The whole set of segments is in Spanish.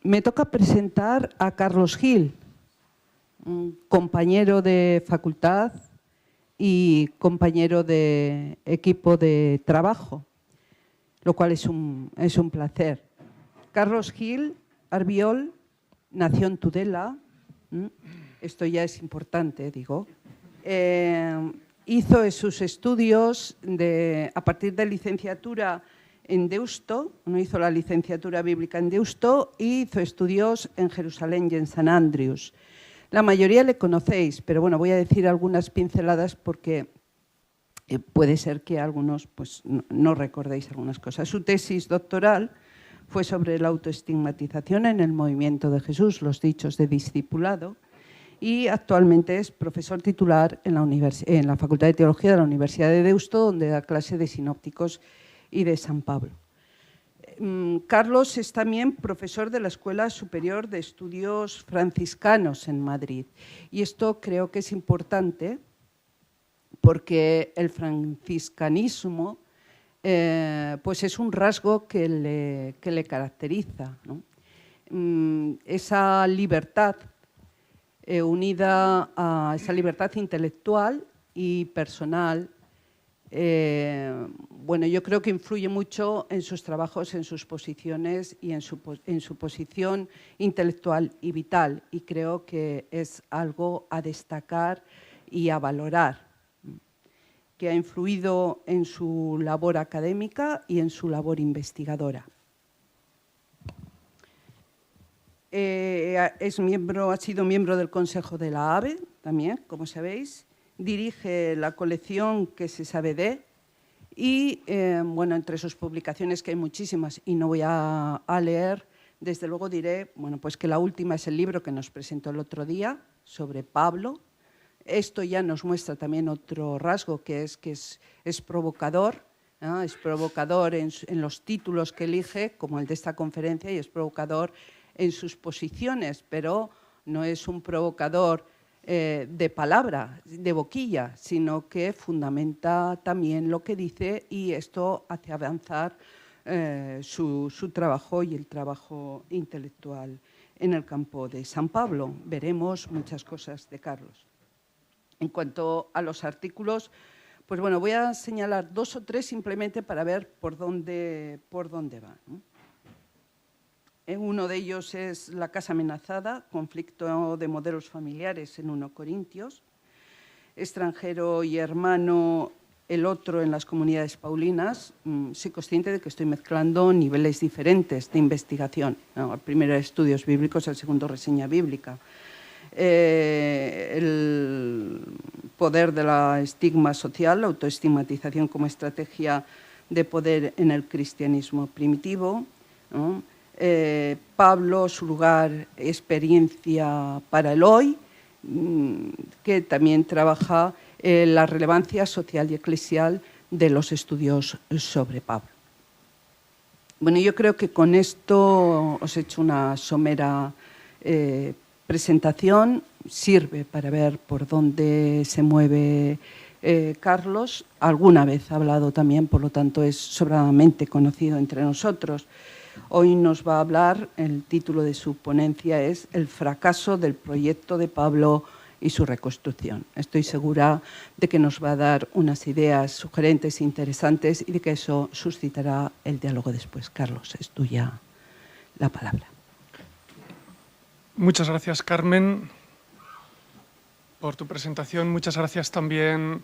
Me toca presentar a Carlos Gil, un compañero de facultad y compañero de equipo de trabajo, lo cual es un placer. Carlos Gil Arbiol nació en Tudela, esto ya es importante, digo. Hizo sus estudios a partir de licenciatura en Deusto, no hizo la licenciatura bíblica en Deusto, y hizo estudios en Jerusalén y en San Andrews. La mayoría le conocéis, pero bueno, voy a decir algunas pinceladas porque puede ser que algunos pues, no recordéis algunas cosas. Su tesis doctoral fue sobre la autoestigmatización en el movimiento de Jesús, los dichos de discipulado, y actualmente es profesor titular en la Facultad de Teología de la Universidad de Deusto, donde da clase de sinópticos y de San Pablo. Carlos es también profesor de la Escuela Superior de Estudios Franciscanos en Madrid. Y esto creo que es importante porque el franciscanismo pues es un rasgo que le caracteriza, ¿no? Esa libertad unida a esa libertad intelectual y personal, bueno, yo creo que influye mucho en sus trabajos, en sus posiciones y en su posición intelectual y vital, y creo que es algo a destacar y a valorar, que ha influido en su labor académica y en su labor investigadora. Ha sido miembro del Consejo de la AVE, también, como sabéis. Dirige la colección Que se sabe de, y bueno, entre sus publicaciones, que hay muchísimas y no voy a leer, desde luego diré bueno, pues que la última es el libro que nos presentó el otro día sobre Pablo. Esto ya nos muestra también otro rasgo, que es provocador, ¿no? Es provocador en los títulos que elige, como el de esta conferencia, y es provocador en sus posiciones, pero no es un provocador de palabra, de boquilla, sino que fundamenta también lo que dice, y esto hace avanzar su trabajo y el trabajo intelectual en el campo de San Pablo. Veremos muchas cosas de Carlos. En cuanto a los artículos, pues bueno, voy a señalar 2 o 3 simplemente para ver por dónde va, ¿no? Uno de ellos es La casa amenazada, conflicto de modelos familiares en 1 Corintios. Extranjero y hermano, el otro en las comunidades paulinas. Soy consciente de que estoy mezclando niveles diferentes de investigación, ¿no? El primero estudios bíblicos, el segundo reseña bíblica. El poder de la estigma social, la autoestigmatización como estrategia de poder en el cristianismo primitivo, ¿no? Pablo, su lugar, experiencia para el hoy, que también trabaja la relevancia social y eclesial de los estudios sobre Pablo. Bueno, yo creo que con esto os he hecho una somera presentación, sirve para ver por dónde se mueve Carlos. Alguna vez ha hablado también, por lo tanto es sobradamente conocido entre nosotros. Hoy nos va a hablar, el título de su ponencia es El fracaso del proyecto de Pablo y su reconstrucción. Estoy segura de que nos va a dar unas ideas sugerentes e interesantes y de que eso suscitará el diálogo después. Carlos, es tuya la palabra. Muchas gracias, Carmen, por tu presentación. Muchas gracias también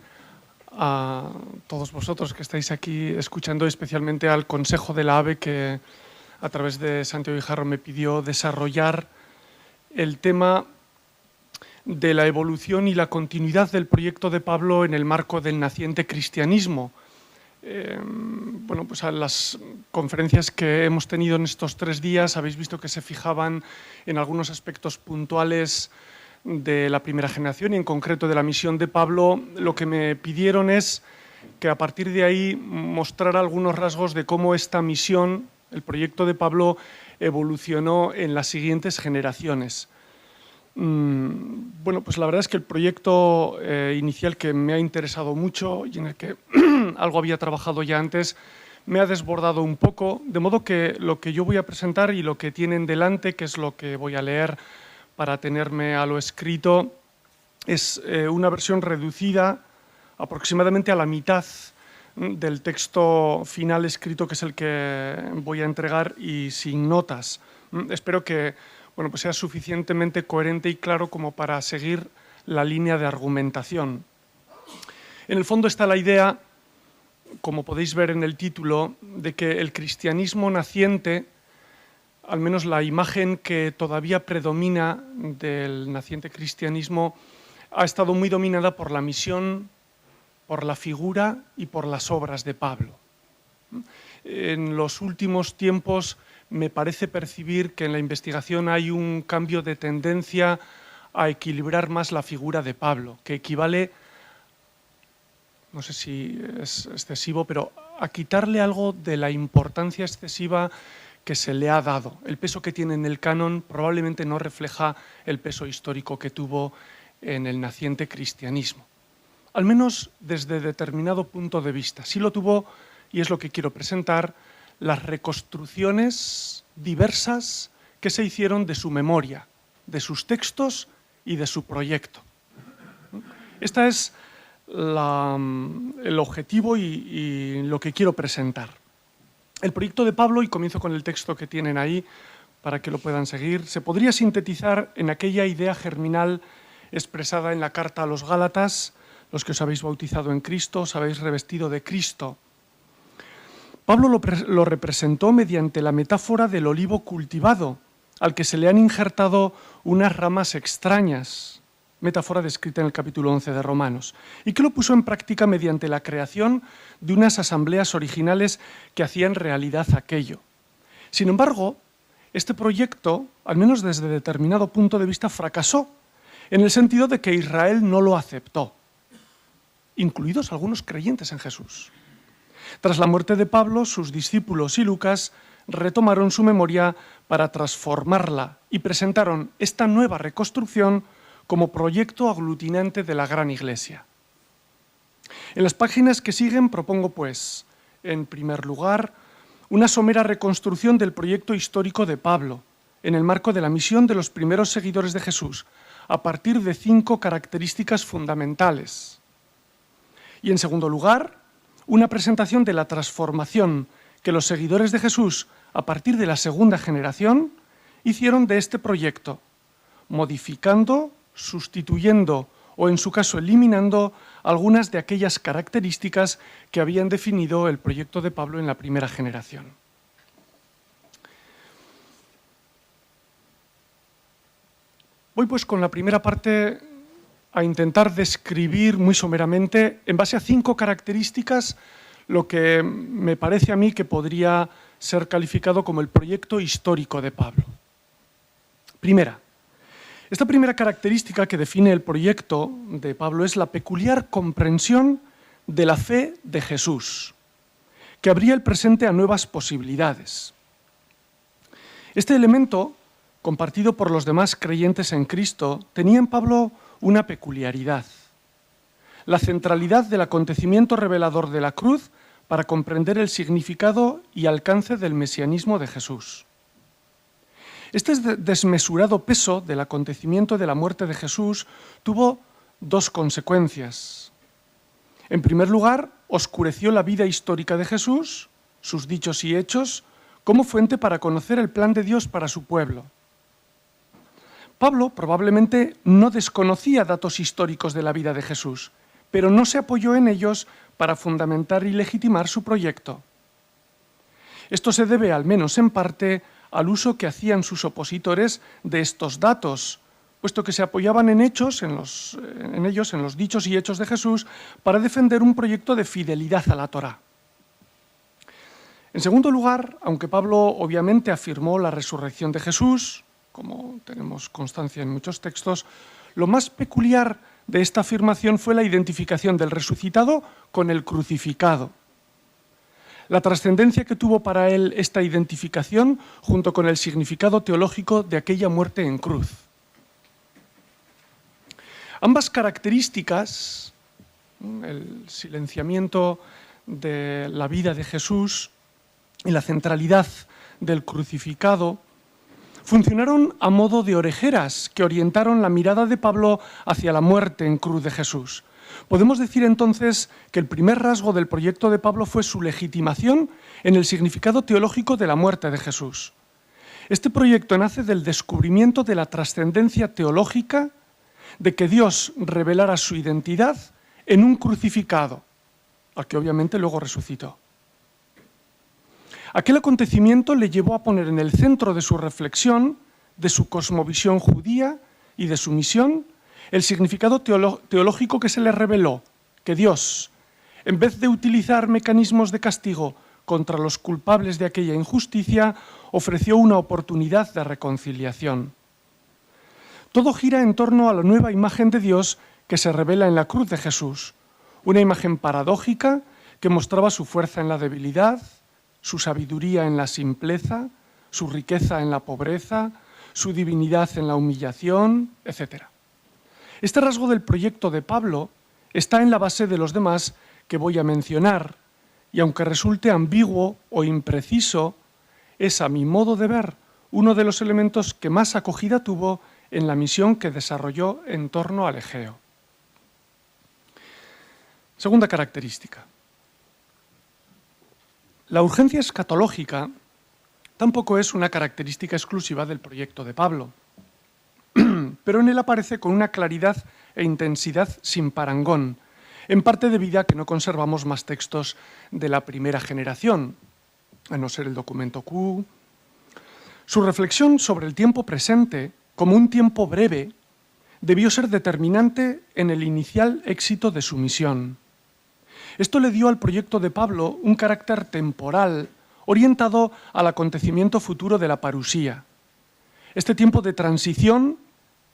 a todos vosotros que estáis aquí escuchando, especialmente al Consejo de la AVE, que a través de Santiago Guijarro me pidió desarrollar el tema de la evolución y la continuidad del proyecto de Pablo en el marco del naciente cristianismo. Bueno, pues a las conferencias que hemos tenido en estos 3 días habéis visto que se fijaban en algunos aspectos puntuales de la primera generación y en concreto de la misión de Pablo. Lo que me pidieron es que a partir de ahí mostrara algunos rasgos de cómo esta misión, el proyecto de Pablo, evolucionó en las siguientes generaciones. Bueno, pues la verdad es que el proyecto inicial, que me ha interesado mucho y en el que algo había trabajado ya antes, me ha desbordado un poco, de modo que lo que yo voy a presentar y lo que tienen delante, que es lo que voy a leer para atenerme a lo escrito, es una versión reducida aproximadamente a la mitad del texto final escrito, que es el que voy a entregar, y sin notas. Espero que pues sea suficientemente coherente y claro como para seguir la línea de argumentación. En el fondo está la idea, como podéis ver en el título, de que el cristianismo naciente, al menos la imagen que todavía predomina del naciente cristianismo, ha estado muy dominada por la misión, por la figura y por las obras de Pablo. En los últimos tiempos me parece percibir que en la investigación hay un cambio de tendencia a equilibrar más la figura de Pablo, que equivale, no sé si es excesivo, pero a quitarle algo de la importancia excesiva que se le ha dado. El peso que tiene en el canon probablemente no refleja el peso histórico que tuvo en el naciente cristianismo, al menos desde determinado punto de vista. Sí lo tuvo, y es lo que quiero presentar, las reconstrucciones diversas que se hicieron de su memoria, de sus textos y de su proyecto. Este es el objetivo y lo que quiero presentar. El proyecto de Pablo, y comienzo con el texto que tienen ahí para que lo puedan seguir, se podría sintetizar en aquella idea germinal expresada en la carta a los Gálatas: los que os habéis bautizado en Cristo, os habéis revestido de Cristo. Pablo lo representó mediante la metáfora del olivo cultivado, al que se le han injertado unas ramas extrañas, metáfora descrita en el capítulo 11 de Romanos, y que lo puso en práctica mediante la creación de unas asambleas originales que hacían realidad aquello. Sin embargo, este proyecto, al menos desde determinado punto de vista, fracasó, en el sentido de que Israel no lo aceptó, incluidos algunos creyentes en Jesús. Tras la muerte de Pablo, sus discípulos y Lucas retomaron su memoria para transformarla y presentaron esta nueva reconstrucción como proyecto aglutinante de la gran Iglesia. En las páginas que siguen propongo, pues, en primer lugar, una somera reconstrucción del proyecto histórico de Pablo, en el marco de la misión de los primeros seguidores de Jesús, a partir de 5 características fundamentales. Y en segundo lugar, una presentación de la transformación que los seguidores de Jesús, a partir de la segunda generación, hicieron de este proyecto, modificando, sustituyendo o, en su caso, eliminando algunas de aquellas características que habían definido el proyecto de Pablo en la primera generación. Voy pues con la primera parte a intentar describir muy someramente, en base a 5 características, lo que me parece a mí que podría ser calificado como el proyecto histórico de Pablo. Esta primera característica que define el proyecto de Pablo es la peculiar comprensión de la fe de Jesús, que abría el presente a nuevas posibilidades. Este elemento, compartido por los demás creyentes en Cristo, tenía en Pablo una peculiaridad: la centralidad del acontecimiento revelador de la cruz para comprender el significado y alcance del mesianismo de Jesús. Este desmesurado peso del acontecimiento de la muerte de Jesús tuvo 2 consecuencias. En primer lugar, oscureció la vida histórica de Jesús, sus dichos y hechos, como fuente para conocer el plan de Dios para su pueblo. Pablo probablemente no desconocía datos históricos de la vida de Jesús, pero no se apoyó en ellos para fundamentar y legitimar su proyecto. Esto se debe, al menos en parte, al uso que hacían sus opositores de estos datos, puesto que se apoyaban en ellos, en los dichos y hechos de Jesús, para defender un proyecto de fidelidad a la Torá. En segundo lugar, aunque Pablo obviamente afirmó la resurrección de Jesús, como tenemos constancia en muchos textos, lo más peculiar de esta afirmación fue la identificación del resucitado con el crucificado. La trascendencia que tuvo para él esta identificación, junto con el significado teológico de aquella muerte en cruz. Ambas características, el silenciamiento de la vida de Jesús y la centralidad del crucificado funcionaron a modo de orejeras que orientaron la mirada de Pablo hacia la muerte en cruz de Jesús. Podemos decir entonces que el primer rasgo del proyecto de Pablo fue su legitimación en el significado teológico de la muerte de Jesús. Este proyecto nace del descubrimiento de la trascendencia teológica de que Dios revelara su identidad en un crucificado, al que obviamente luego resucitó. Aquel acontecimiento le llevó a poner en el centro de su reflexión, de su cosmovisión judía y de su misión, el significado teológico que se le reveló, que Dios, en vez de utilizar mecanismos de castigo contra los culpables de aquella injusticia, ofreció una oportunidad de reconciliación. Todo gira en torno a la nueva imagen de Dios que se revela en la cruz de Jesús, una imagen paradójica que mostraba su fuerza en la debilidad, su sabiduría en la simpleza, su riqueza en la pobreza, su divinidad en la humillación, etc. Este rasgo del proyecto de Pablo está en la base de los demás que voy a mencionar, y aunque resulte ambiguo o impreciso, es, a mi modo de ver, uno de los elementos que más acogida tuvo en la misión que desarrolló en torno al Egeo. Segunda característica. La urgencia escatológica tampoco es una característica exclusiva del proyecto de Pablo, pero en él aparece con una claridad e intensidad sin parangón, en parte debido a que no conservamos más textos de la primera generación, a no ser el documento Q. Su reflexión sobre el tiempo presente, como un tiempo breve, debió ser determinante en el inicial éxito de su misión. Esto le dio al proyecto de Pablo un carácter temporal, orientado al acontecimiento futuro de la parusía. Este tiempo de transición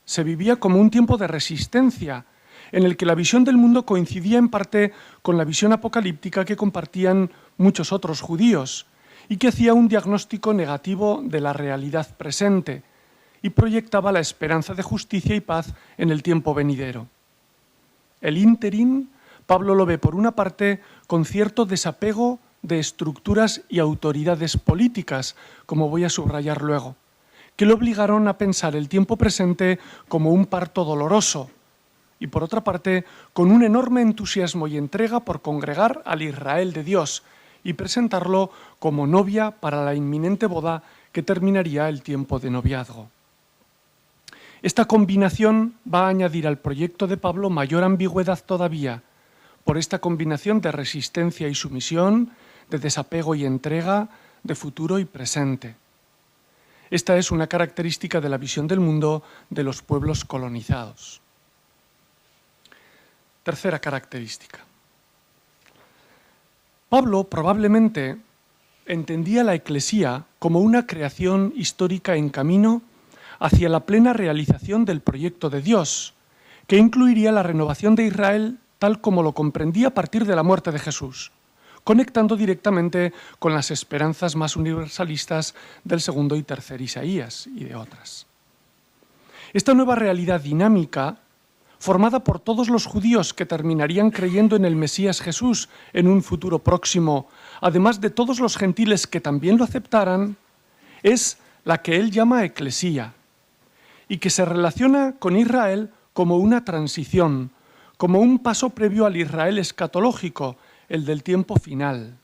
se vivía como un tiempo de resistencia, en el que la visión del mundo coincidía en parte con la visión apocalíptica que compartían muchos otros judíos, y que hacía un diagnóstico negativo de la realidad presente, y proyectaba la esperanza de justicia y paz en el tiempo venidero. El ínterin, Pablo lo ve por una parte con cierto desapego de estructuras y autoridades políticas, como voy a subrayar luego, que le obligaron a pensar el tiempo presente como un parto doloroso, y por otra parte con un enorme entusiasmo y entrega por congregar al Israel de Dios y presentarlo como novia para la inminente boda que terminaría el tiempo de noviazgo. Esta combinación va a añadir al proyecto de Pablo mayor ambigüedad todavía, por esta combinación de resistencia y sumisión, de desapego y entrega, de futuro y presente. Esta es una característica de la visión del mundo de los pueblos colonizados. Tercera característica. Pablo probablemente entendía la Eclesía como una creación histórica en camino hacia la plena realización del proyecto de Dios, que incluiría la renovación de Israel tal como lo comprendía a partir de la muerte de Jesús, conectando directamente con las esperanzas más universalistas del segundo y tercer Isaías y de otras. Esta nueva realidad dinámica, formada por todos los judíos que terminarían creyendo en el Mesías Jesús en un futuro próximo, además de todos los gentiles que también lo aceptaran, es la que él llama eclesía, y que se relaciona con Israel como una transición, como un paso previo al Israel escatológico, el del tiempo final.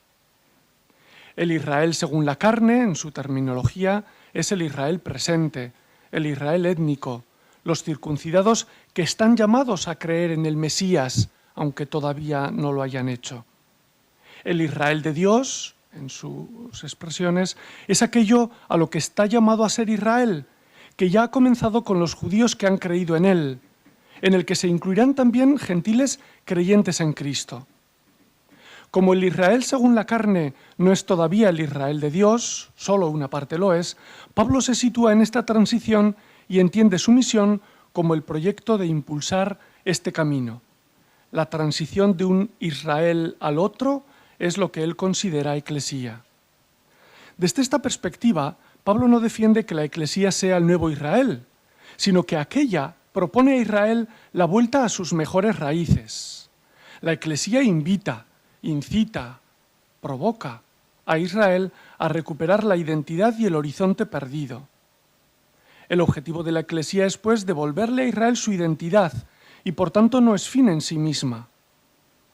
El Israel según la carne, en su terminología, es el Israel presente, el Israel étnico, los circuncidados que están llamados a creer en el Mesías, aunque todavía no lo hayan hecho. El Israel de Dios, en sus expresiones, es aquello a lo que está llamado a ser Israel, que ya ha comenzado con los judíos que han creído en él, en el que se incluirán también gentiles creyentes en Cristo. Como el Israel según la carne no es todavía el Israel de Dios, solo una parte lo es, Pablo se sitúa en esta transición y entiende su misión como el proyecto de impulsar este camino. La transición de un Israel al otro es lo que él considera eclesía. Desde esta perspectiva, Pablo no defiende que la eclesía sea el nuevo Israel, sino que aquella propone a Israel la vuelta a sus mejores raíces. La eclesía invita, incita, provoca a Israel a recuperar la identidad y el horizonte perdido. El objetivo de la Eclesía es, pues, devolverle a Israel su identidad y, por tanto, no es fin en sí misma.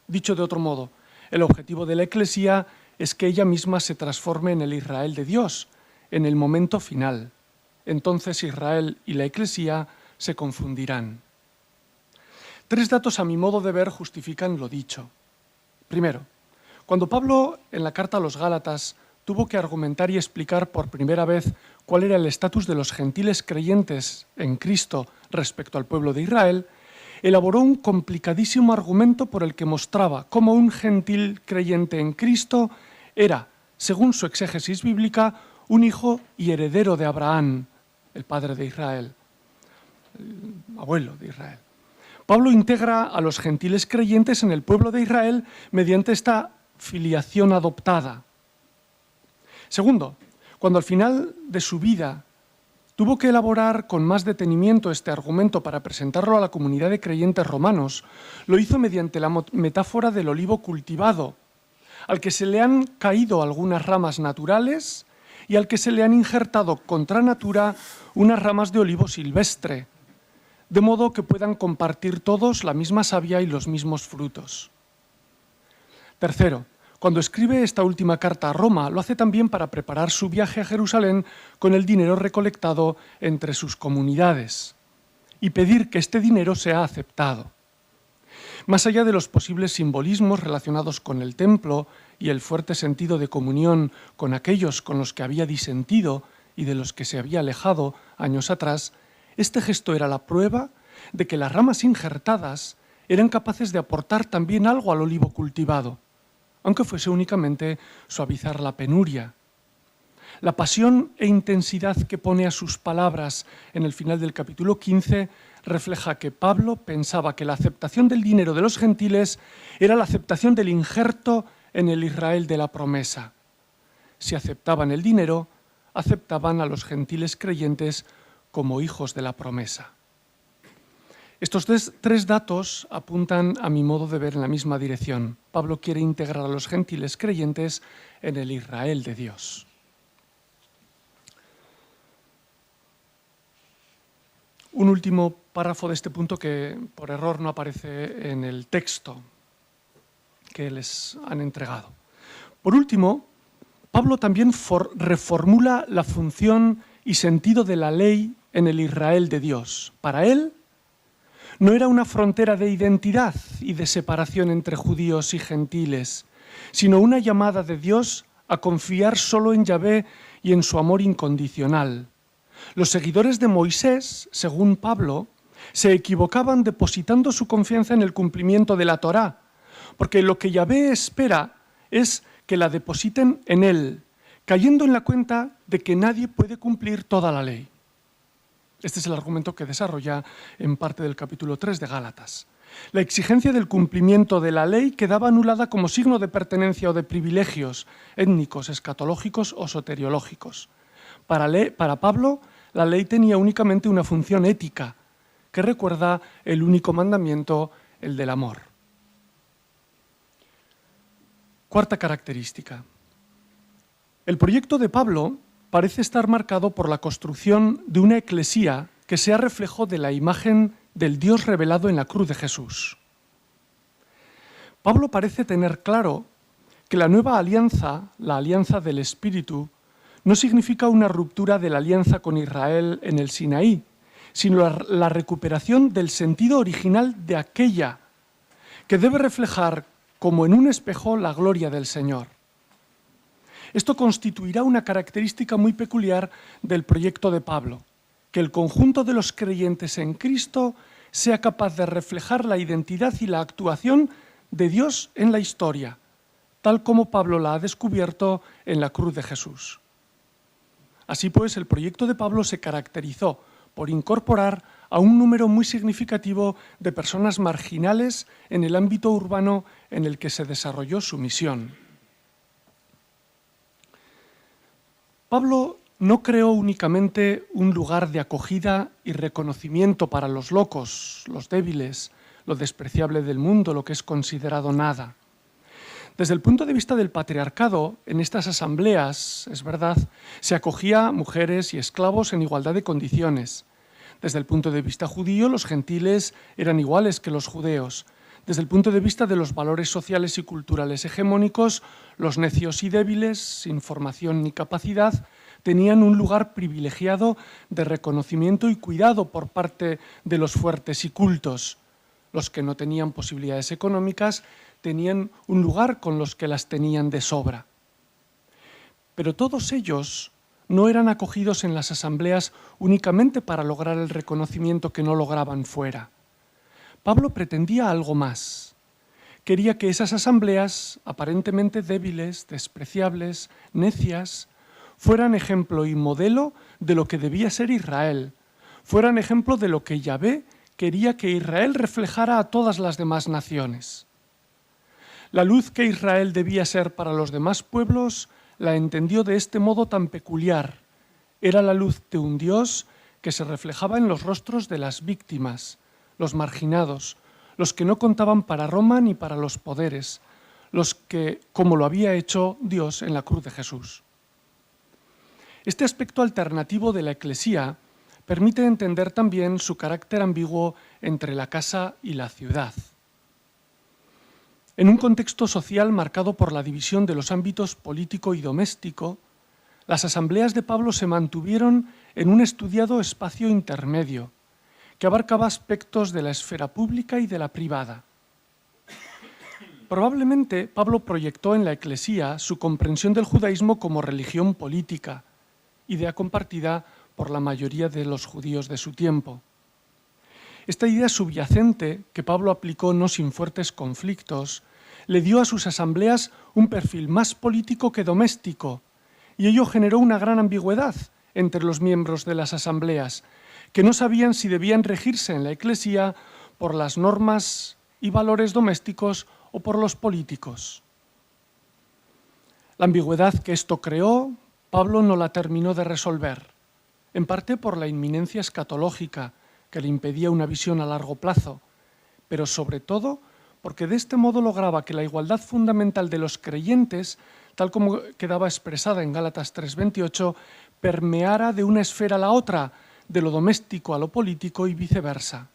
Dicho de otro modo, el objetivo de la Eclesía es que ella misma se transforme en el Israel de Dios, en el momento final. Entonces Israel y la Eclesía se confundirán. 3 datos a mi modo de ver justifican lo dicho. Primero, cuando Pablo en la carta a los Gálatas tuvo que argumentar y explicar por primera vez cuál era el estatus de los gentiles creyentes en Cristo respecto al pueblo de Israel, elaboró un complicadísimo argumento por el que mostraba cómo un gentil creyente en Cristo era, según su exégesis bíblica, un hijo y heredero de Abraham, el padre de Israel, el abuelo de Israel. Pablo integra a los gentiles creyentes en el pueblo de Israel mediante esta filiación adoptada. Segundo, cuando al final de su vida tuvo que elaborar con más detenimiento este argumento para presentarlo a la comunidad de creyentes romanos, lo hizo mediante la metáfora del olivo cultivado, al que se le han caído algunas ramas naturales y al que se le han injertado contra natura unas ramas de olivo silvestre, de modo que puedan compartir todos la misma savia y los mismos frutos. Tercero, cuando escribe esta última carta a Roma, lo hace también para preparar su viaje a Jerusalén con el dinero recolectado entre sus comunidades y pedir que este dinero sea aceptado. Más allá de los posibles simbolismos relacionados con el templo y el fuerte sentido de comunión con aquellos con los que había disentido y de los que se había alejado años atrás, este gesto era la prueba de que las ramas injertadas eran capaces de aportar también algo al olivo cultivado, aunque fuese únicamente suavizar la penuria. La pasión e intensidad que pone a sus palabras en el final del capítulo 15 refleja que Pablo pensaba que la aceptación del dinero de los gentiles era la aceptación del injerto en el Israel de la promesa. Si aceptaban el dinero, aceptaban a los gentiles creyentes como hijos de la promesa. Estos 3 datos apuntan, a mi modo de ver, en la misma dirección. Pablo quiere integrar a los gentiles creyentes en el Israel de Dios. Un último párrafo de este punto que por error no aparece en el texto que les han entregado. Por último, Pablo también reformula la función y sentido de la ley en el Israel de Dios. Para él, no era una frontera de identidad y de separación entre judíos y gentiles, sino una llamada de Dios a confiar solo en Yahvé y en su amor incondicional. Los seguidores de Moisés, según Pablo, se equivocaban depositando su confianza en el cumplimiento de la Torá, porque lo que Yahvé espera es que la depositen en él, cayendo en la cuenta de que nadie puede cumplir toda la ley. Este es el argumento que desarrolla en parte del capítulo 3 de Gálatas. La exigencia del cumplimiento de la ley quedaba anulada como signo de pertenencia o de privilegios étnicos, escatológicos o soteriológicos. Para Pablo, la ley tenía únicamente una función ética, que recuerda el único mandamiento, el del amor. Cuarta característica. El proyecto de Pablo parece estar marcado por la construcción de una eclesía que sea reflejo de la imagen del Dios revelado en la cruz de Jesús. Pablo parece tener claro que la nueva alianza, la alianza del Espíritu, no significa una ruptura de la alianza con Israel en el Sinaí, sino la recuperación del sentido original de aquella, que debe reflejar como en un espejo la gloria del Señor. Esto constituirá una característica muy peculiar del proyecto de Pablo, que el conjunto de los creyentes en Cristo sea capaz de reflejar la identidad y la actuación de Dios en la historia, tal como Pablo la ha descubierto en la cruz de Jesús. Así pues, el proyecto de Pablo se caracterizó por incorporar a un número muy significativo de personas marginales en el ámbito urbano en el que se desarrolló su misión. Pablo no creó únicamente un lugar de acogida y reconocimiento para los locos, los débiles, lo despreciable del mundo, lo que es considerado nada. Desde el punto de vista del patriarcado, en estas asambleas, es verdad, se acogía a mujeres y esclavos en igualdad de condiciones. Desde el punto de vista judío, los gentiles eran iguales que los judeos. Desde el punto de vista de los valores sociales y culturales hegemónicos, los necios y débiles, sin formación ni capacidad, tenían un lugar privilegiado de reconocimiento y cuidado por parte de los fuertes y cultos. Los que no tenían posibilidades económicas tenían un lugar con los que las tenían de sobra. Pero todos ellos no eran acogidos en las asambleas únicamente para lograr el reconocimiento que no lograban fuera. Pablo pretendía algo más. Quería que esas asambleas, aparentemente débiles, despreciables, necias, fueran ejemplo y modelo de lo que debía ser Israel, fueran ejemplo de lo que Yahvé quería que Israel reflejara a todas las demás naciones. La luz que Israel debía ser para los demás pueblos la entendió de este modo tan peculiar. Era la luz de un Dios que se reflejaba en los rostros de las víctimas, los marginados, los que no contaban para Roma ni para los poderes, los que, como lo había hecho Dios en la cruz de Jesús. Este aspecto alternativo de la Eclesía permite entender también su carácter ambiguo entre la casa y la ciudad. En un contexto social marcado por la división de los ámbitos político y doméstico, las asambleas de Pablo se mantuvieron en un estudiado espacio intermedio, que abarcaba aspectos de la esfera pública y de la privada. Probablemente Pablo proyectó en la Eclesía su comprensión del judaísmo como religión política, idea compartida por la mayoría de los judíos de su tiempo. Esta idea subyacente, que Pablo aplicó no sin fuertes conflictos, le dio a sus asambleas un perfil más político que doméstico, y ello generó una gran ambigüedad entre los miembros de las asambleas, que no sabían si debían regirse en la Eclesía por las normas y valores domésticos o por los políticos. La ambigüedad que esto creó, Pablo no la terminó de resolver, en parte por la inminencia escatológica que le impedía una visión a largo plazo, pero sobre todo porque de este modo lograba que la igualdad fundamental de los creyentes, tal como quedaba expresada en Gálatas 3:28, permeara de una esfera a la otra, de lo doméstico a lo político y viceversa.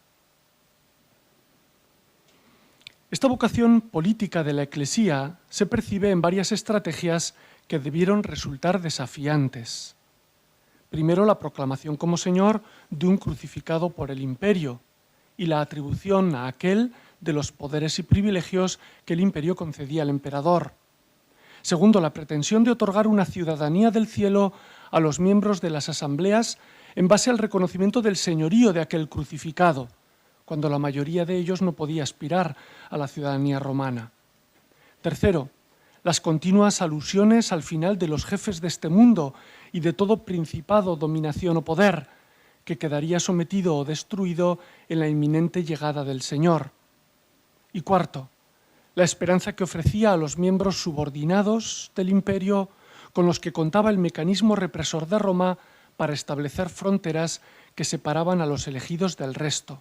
Esta vocación política de la Eclesía se percibe en varias estrategias que debieron resultar desafiantes. Primero, la proclamación como Señor de un crucificado por el imperio y la atribución a aquel de los poderes y privilegios que el imperio concedía al emperador. Segundo, la pretensión de otorgar una ciudadanía del cielo a los miembros de las asambleas en base al reconocimiento del señorío de aquel crucificado, cuando la mayoría de ellos no podía aspirar a la ciudadanía romana. Tercero, las continuas alusiones al final de los jefes de este mundo y de todo principado, dominación o poder, que quedaría sometido o destruido en la inminente llegada del Señor. Y cuarto, la esperanza que ofrecía a los miembros subordinados del imperio con los que contaba el mecanismo represor de Roma para establecer fronteras que separaban a los elegidos del resto.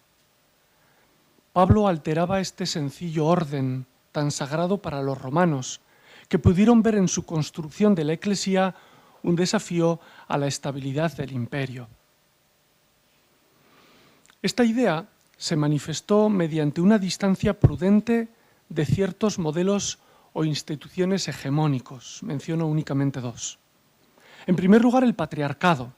Pablo alteraba este sencillo orden tan sagrado para los romanos, que pudieron ver en su construcción de la Eclesía un desafío a la estabilidad del imperio. Esta idea se manifestó mediante una distancia prudente de ciertos modelos o instituciones hegemónicos. Menciono únicamente dos. En primer lugar, el patriarcado.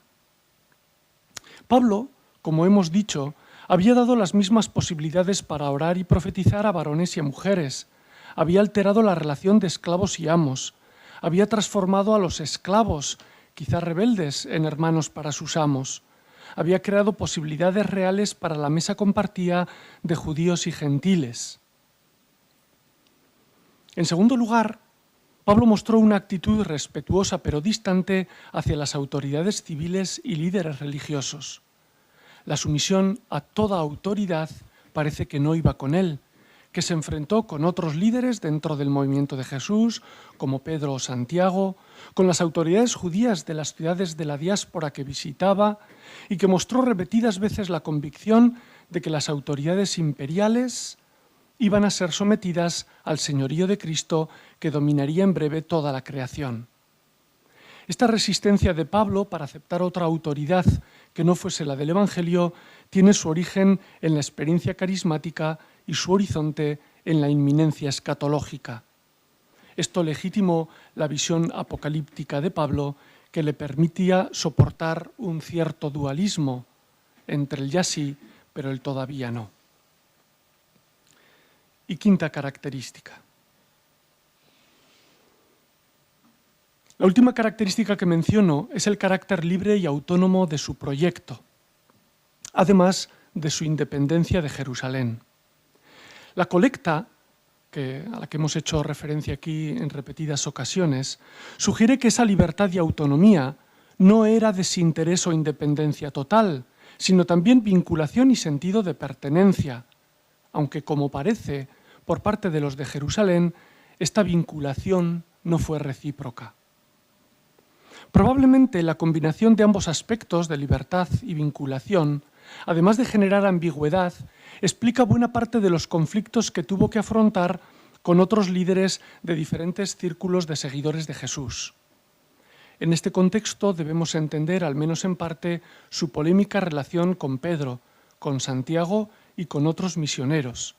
Pablo, como hemos dicho, había dado las mismas posibilidades para orar y profetizar a varones y a mujeres. Había alterado la relación de esclavos y amos. Había transformado a los esclavos, quizá rebeldes, en hermanos para sus amos. Había creado posibilidades reales para la mesa compartida de judíos y gentiles. En segundo lugar, Pablo mostró una actitud respetuosa pero distante hacia las autoridades civiles y líderes religiosos. La sumisión a toda autoridad parece que no iba con él, que se enfrentó con otros líderes dentro del movimiento de Jesús, como Pedro o Santiago, con las autoridades judías de las ciudades de la diáspora que visitaba y que mostró repetidas veces la convicción de que las autoridades imperiales iban a ser sometidas al señorío de Cristo, que dominaría en breve toda la creación. Esta resistencia de Pablo para aceptar otra autoridad que no fuese la del Evangelio tiene su origen en la experiencia carismática y su horizonte en la inminencia escatológica. Esto legitimó la visión apocalíptica de Pablo, que le permitía soportar un cierto dualismo entre el ya sí, pero el todavía no. Y quinta característica. La última característica que menciono es el carácter libre y autónomo de su proyecto, además de su independencia de Jerusalén. La colecta, a la que hemos hecho referencia aquí en repetidas ocasiones, sugiere que esa libertad y autonomía no era desinterés o independencia total, sino también vinculación y sentido de pertenencia, aunque, como parece, por parte de los de Jerusalén, esta vinculación no fue recíproca. Probablemente la combinación de ambos aspectos, de libertad y vinculación, además de generar ambigüedad, explica buena parte de los conflictos que tuvo que afrontar con otros líderes de diferentes círculos de seguidores de Jesús. En este contexto debemos entender, al menos en parte, su polémica relación con Pedro, con Santiago y con otros misioneros.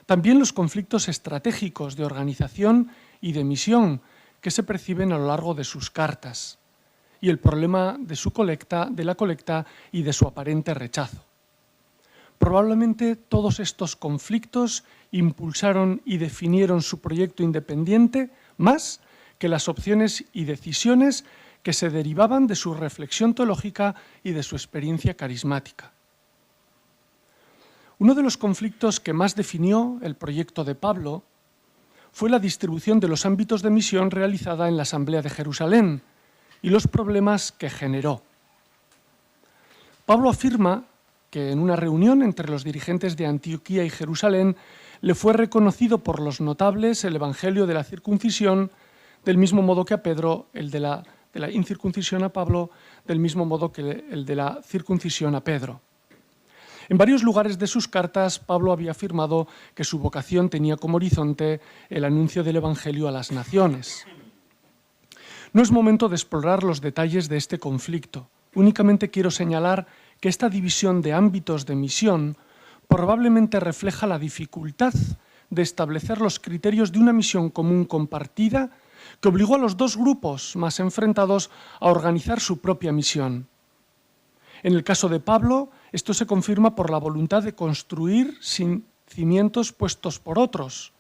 También los conflictos estratégicos de organización y de misión que se perciben a lo largo de sus cartas, y el problema de la colecta y de su aparente rechazo. Probablemente todos estos conflictos impulsaron y definieron su proyecto independiente más que las opciones y decisiones que se derivaban de su reflexión teológica y de su experiencia carismática. Uno de los conflictos que más definió el proyecto de Pablo fue la distribución de los ámbitos de misión realizada en la Asamblea de Jerusalén y los problemas que generó. Pablo afirma que en una reunión entre los dirigentes de Antioquía y Jerusalén le fue reconocido por los notables el evangelio de la circuncisión, del mismo modo que a Pedro el de la incircuncisión a Pablo, del mismo modo que el de la circuncisión a Pedro. En varios lugares de sus cartas, Pablo había afirmado que su vocación tenía como horizonte el anuncio del evangelio a las naciones. No es momento de explorar los detalles de este conflicto. Únicamente quiero señalar que esta división de ámbitos de misión probablemente refleja la dificultad de establecer los criterios de una misión común compartida que obligó a los dos grupos más enfrentados a organizar su propia misión. En el caso de Pablo, esto se confirma por la voluntad de construir sin cimientos puestos por otros.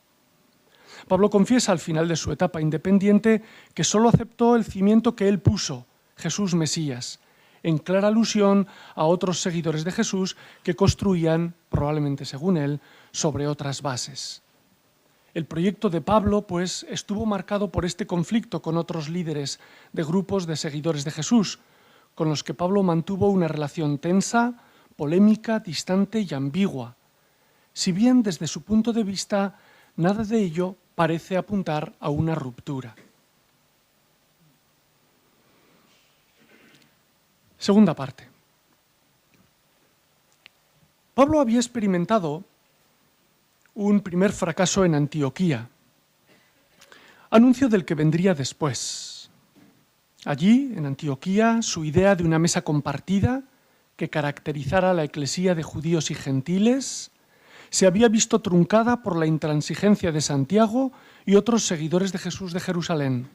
Pablo confiesa al final de su etapa independiente que solo aceptó el cimiento que él puso, Jesús Mesías, en clara alusión a otros seguidores de Jesús que construían, probablemente según él, sobre otras bases. El proyecto de Pablo, pues, estuvo marcado por este conflicto con otros líderes de grupos de seguidores de Jesús, con los que Pablo mantuvo una relación tensa, polémica, distante y ambigua, si bien desde su punto de vista nada de ello parece apuntar a una ruptura. Segunda parte. Pablo había experimentado un primer fracaso en Antioquía, anuncio del que vendría después. Allí, en Antioquía, su idea de una mesa compartida que caracterizara a la eclesía de judíos y gentiles se había visto truncada por la intransigencia de Santiago y otros seguidores de Jesús de Jerusalén.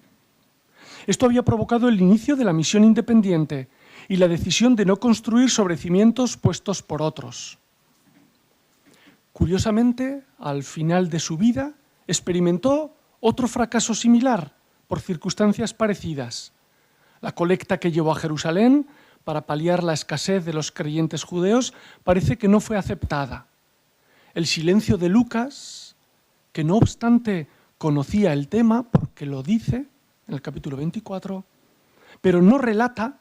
Esto había provocado el inicio de la misión independiente y la decisión de no construir sobre cimientos puestos por otros. Curiosamente, al final de su vida, experimentó otro fracaso similar por circunstancias parecidas. La colecta que llevó a Jerusalén para paliar la escasez de los creyentes judeos parece que no fue aceptada. El silencio de Lucas, que no obstante conocía el tema, porque lo dice en el capítulo 24, pero no relata,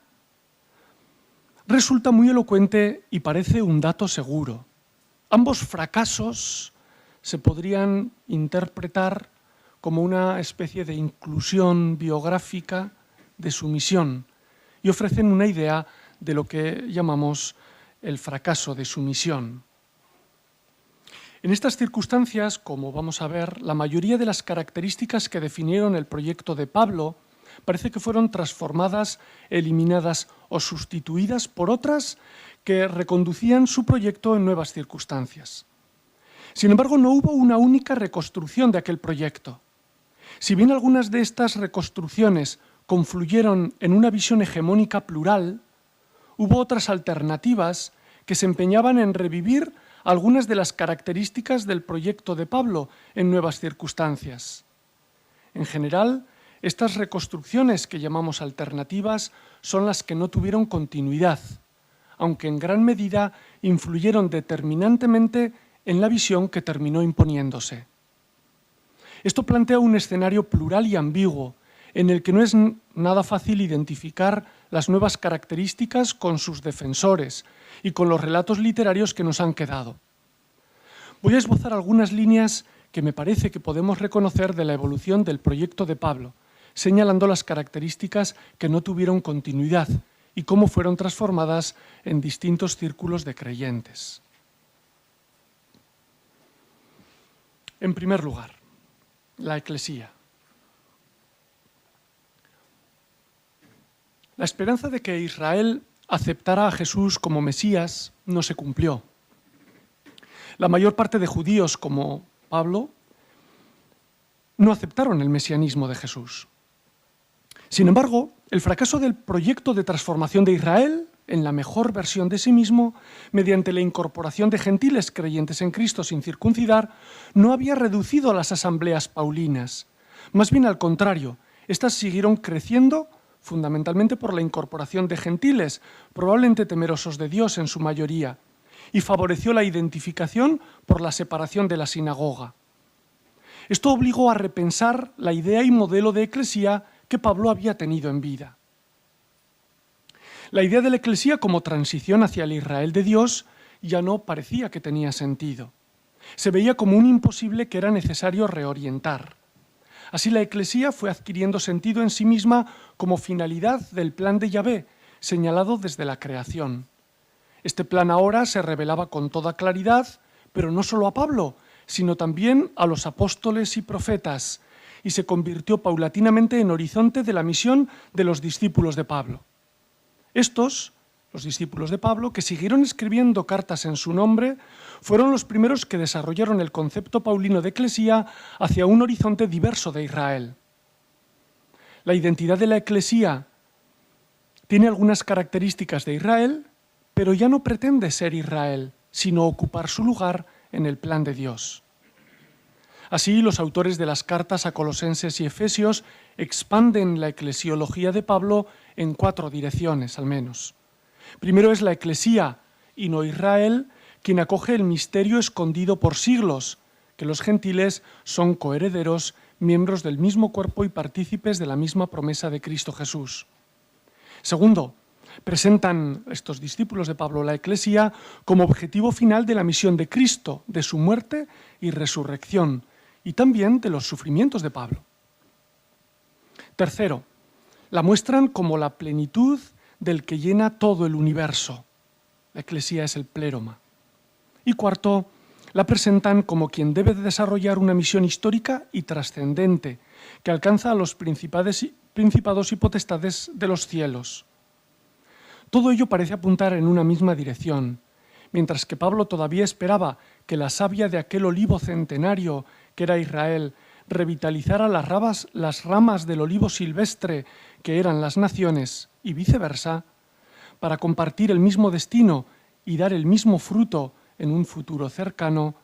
resulta muy elocuente y parece un dato seguro. Ambos fracasos se podrían interpretar como una especie de inclusión biográfica de su misión y ofrecen una idea de lo que llamamos el fracaso de su misión. En estas circunstancias, como vamos a ver, la mayoría de las características que definieron el proyecto de Pablo parece que fueron transformadas, eliminadas o sustituidas por otras que reconducían su proyecto en nuevas circunstancias. Sin embargo, no hubo una única reconstrucción de aquel proyecto. Si bien algunas de estas reconstrucciones confluyeron en una visión hegemónica plural, hubo otras alternativas que se empeñaban en revivir algunas de las características del proyecto de Pablo en nuevas circunstancias. En general, estas reconstrucciones que llamamos alternativas son las que no tuvieron continuidad, aunque en gran medida influyeron determinantemente en la visión que terminó imponiéndose. Esto plantea un escenario plural y ambiguo, en el que no es nada fácil identificar las nuevas características con sus defensores y con los relatos literarios que nos han quedado. Voy a esbozar algunas líneas que me parece que podemos reconocer de la evolución del proyecto de Pablo, señalando las características que no tuvieron continuidad y cómo fueron transformadas en distintos círculos de creyentes. En primer lugar, la eclesía. La esperanza de que Israel aceptara a Jesús como Mesías no se cumplió. La mayor parte de judíos, como Pablo, no aceptaron el mesianismo de Jesús. Sin embargo, el fracaso del proyecto de transformación de Israel en la mejor versión de sí mismo, mediante la incorporación de gentiles creyentes en Cristo sin circuncidar, no había reducido las asambleas paulinas. Más bien al contrario, estas siguieron creciendo fundamentalmente por la incorporación de gentiles, probablemente temerosos de Dios en su mayoría, y favoreció la identificación por la separación de la sinagoga. Esto obligó a repensar la idea y modelo de eclesía que Pablo había tenido en vida. La idea de la eclesía como transición hacia el Israel de Dios ya no parecía que tenía sentido. Se veía como un imposible que era necesario reorientar. Así la eclesía fue adquiriendo sentido en sí misma como finalidad del plan de Yahvé, señalado desde la creación. Este plan ahora se revelaba con toda claridad, pero no solo a Pablo, sino también a los apóstoles y profetas, y se convirtió paulatinamente en horizonte de la misión de los discípulos de Pablo. Estos, los discípulos de Pablo, que siguieron escribiendo cartas en su nombre, fueron los primeros que desarrollaron el concepto paulino de eclesía hacia un horizonte diverso de Israel. La identidad de la eclesía tiene algunas características de Israel, pero ya no pretende ser Israel, sino ocupar su lugar en el plan de Dios. Así, los autores de las cartas a Colosenses y Efesios expanden la eclesiología de Pablo en 4 direcciones, al menos. Primero es la eclesía, y no Israel, quien acoge el misterio escondido por siglos, que los gentiles son coherederos, miembros del mismo cuerpo y partícipes de la misma promesa de Cristo Jesús. Segundo, presentan estos discípulos de Pablo la eclesía como objetivo final de la misión de Cristo, de su muerte y resurrección, y también de los sufrimientos de Pablo. Tercero, la muestran como la plenitud del que llena todo el universo. La eclesía es el pléroma. Y cuarto, la presentan como quien debe de desarrollar una misión histórica y trascendente que alcanza a los principados y potestades de los cielos. Todo ello parece apuntar en una misma dirección, mientras que Pablo todavía esperaba que la savia de aquel olivo centenario que era Israel revitalizara las ramas del olivo silvestre que eran las naciones y viceversa, para compartir el mismo destino y dar el mismo fruto en un futuro cercano.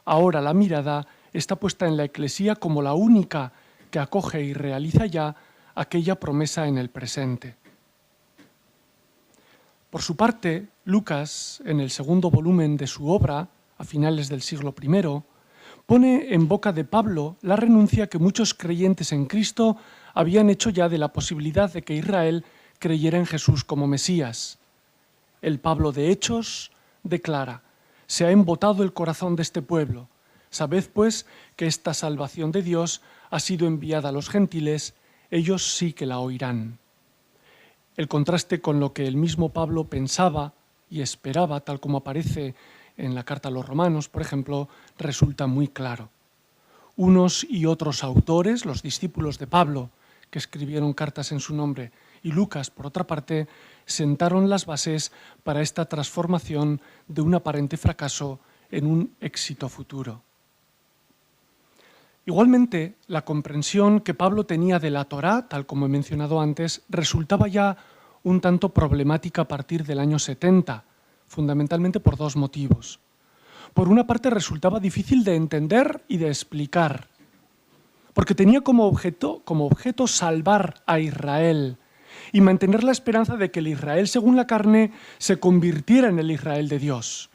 Ahora la mirada está puesta en la eclesía como la única que acoge y realiza ya aquella promesa en el presente. Por su parte, Lucas, en el segundo volumen de su obra, a finales del siglo I, pone en boca de Pablo la renuncia que muchos creyentes en Cristo habían hecho ya de la posibilidad de que Israel creyera en Jesús como Mesías. El Pablo de Hechos declara: «Se ha embotado el corazón de este pueblo. Sabed, pues, que esta salvación de Dios ha sido enviada a los gentiles, ellos sí que la oirán». El contraste con lo que el mismo Pablo pensaba y esperaba, tal como aparece en la carta a los romanos, por ejemplo, resulta muy claro. Unos y otros autores, los discípulos de Pablo, que escribieron cartas en su nombre, y Lucas, por otra parte, sentaron las bases para esta transformación de un aparente fracaso en un éxito futuro. Igualmente, la comprensión que Pablo tenía de la Torá, tal como he mencionado antes, resultaba ya un tanto problemática a partir del año 70, fundamentalmente por dos motivos. Por una parte, resultaba difícil de entender y de explicar, porque tenía como objeto salvar a Israel y mantener la esperanza de que el Israel según la carne se convirtiera en el Israel de Dios.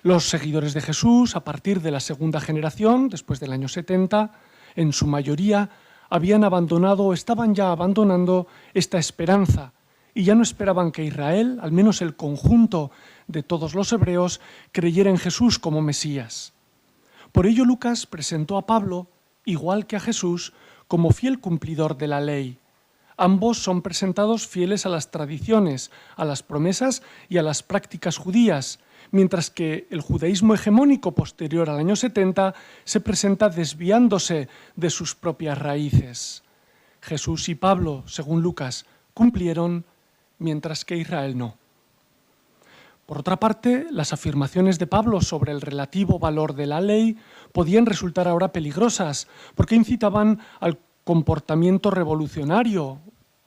Los seguidores de Jesús, a partir de la segunda generación, después del año 70, en su mayoría habían abandonado o estaban ya abandonando esta esperanza y ya no esperaban que Israel, al menos el conjunto de todos los hebreos, creyera en Jesús como Mesías. Por ello Lucas presentó a Pablo, igual que a Jesús, como fiel cumplidor de la ley. Ambos son presentados fieles a las tradiciones, a las promesas y a las prácticas judías, mientras que el judaísmo hegemónico posterior al año 70 se presenta desviándose de sus propias raíces. Jesús y Pablo, según Lucas, cumplieron, mientras que Israel no. Por otra parte, las afirmaciones de Pablo sobre el relativo valor de la ley podían resultar ahora peligrosas, porque incitaban al comportamiento revolucionario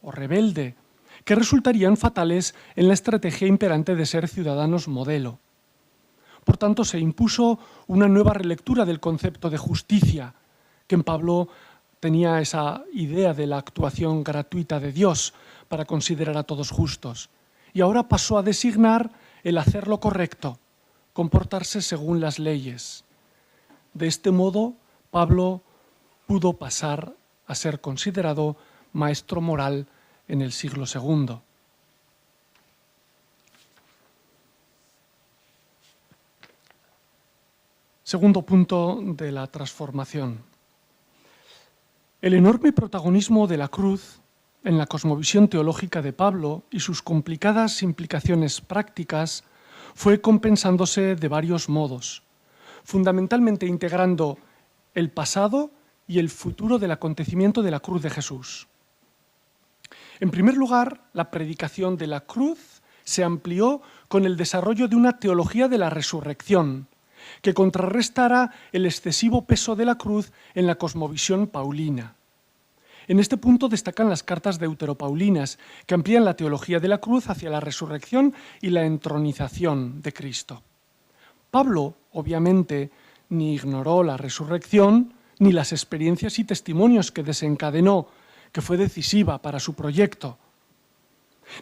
o rebelde, que resultarían fatales en la estrategia imperante de ser ciudadanos modelo. Por tanto, se impuso una nueva relectura del concepto de justicia, que en Pablo tenía esa idea de la actuación gratuita de Dios para considerar a todos justos. Y ahora pasó a designar el hacer lo correcto, comportarse según las leyes. De este modo, Pablo pudo pasar a ser considerado maestro moral en el siglo II. Segundo punto de la transformación. El enorme protagonismo de la cruz en la cosmovisión teológica de Pablo y sus complicadas implicaciones prácticas fue compensándose de varios modos, fundamentalmente integrando el pasado y el futuro del acontecimiento de la cruz de Jesús. En primer lugar, la predicación de la cruz se amplió con el desarrollo de una teología de la resurrección, que contrarrestara el excesivo peso de la cruz en la cosmovisión paulina. En este punto destacan las cartas deuteropaulinas, que amplían la teología de la cruz hacia la resurrección y la entronización de Cristo. Pablo, obviamente, ni ignoró la resurrección, ni las experiencias y testimonios que desencadenó, que fue decisiva para su proyecto,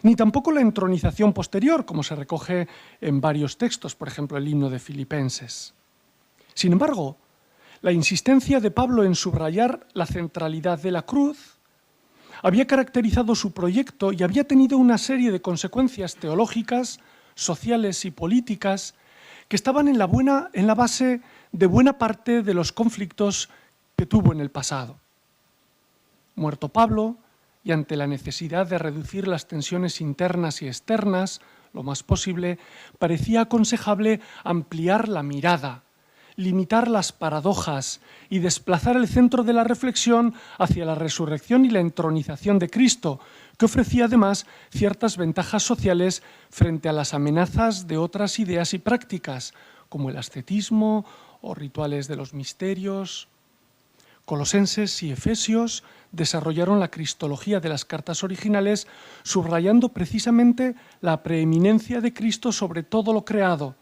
ni tampoco la entronización posterior, como se recoge en varios textos, por ejemplo, el himno de Filipenses. Sin embargo, la insistencia de Pablo en subrayar la centralidad de la cruz había caracterizado su proyecto y había tenido una serie de consecuencias teológicas, sociales y políticas que estaban en la base de buena parte de los conflictos que tuvo en el pasado. Muerto Pablo, y ante la necesidad de reducir las tensiones internas y externas lo más posible, parecía aconsejable ampliar la mirada, limitar las paradojas y desplazar el centro de la reflexión hacia la resurrección y la entronización de Cristo, que ofrecía además ciertas ventajas sociales frente a las amenazas de otras ideas y prácticas, como el ascetismo o rituales de los misterios. Colosenses y Efesios desarrollaron la cristología de las cartas originales, subrayando precisamente la preeminencia de Cristo sobre todo lo creado,